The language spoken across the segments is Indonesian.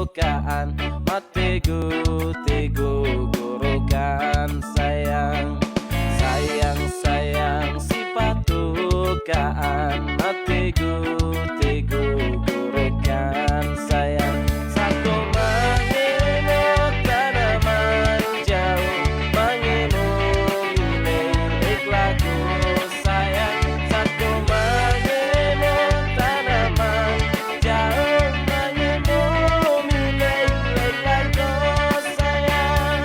patukaan, matiku tigu guru kan sayang. Sayang sayang si patukaan, matiku tigu guru kan sayang. Satu mangino tanaman jauh, mangino milik lagu sayang. Satu mangino tanaman jauh, mangino milik lagu sayang.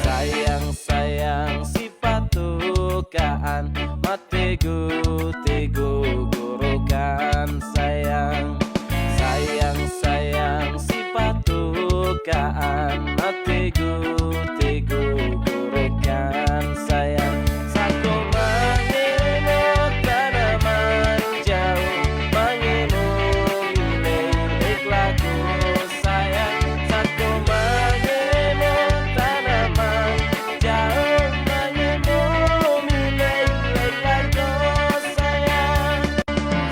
Sayang sayang si patukaan, matiku tigu guru kan sayang. Sayang sayang si patukaan, matiku tigu guru kan sayang. Satu mangino tanaman jauh, mangino milik lagu sayang. Satu mangino tanaman jauh, mangino milik lagu sayang.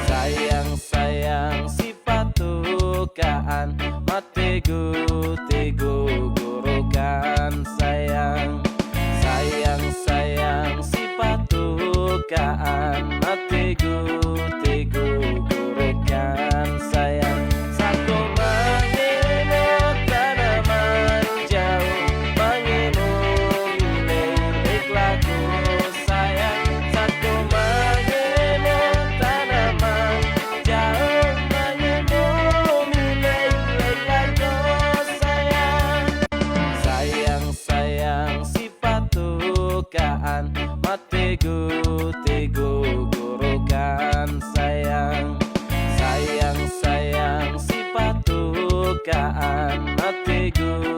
Sayang sayang si patukaan, matiku tigu guru kan sayang. Sayang sayang si patukaan, matiku tigu guru kan sayang. Satu mangino tanaman jauh, mangino milik lagu sayang. Satu mangino tanaman jauh, mangino milik lagu sayang. Sayang sayang si patukaan, matiku tigu guru kan sayang. Sayang sayang si patukaan, matiku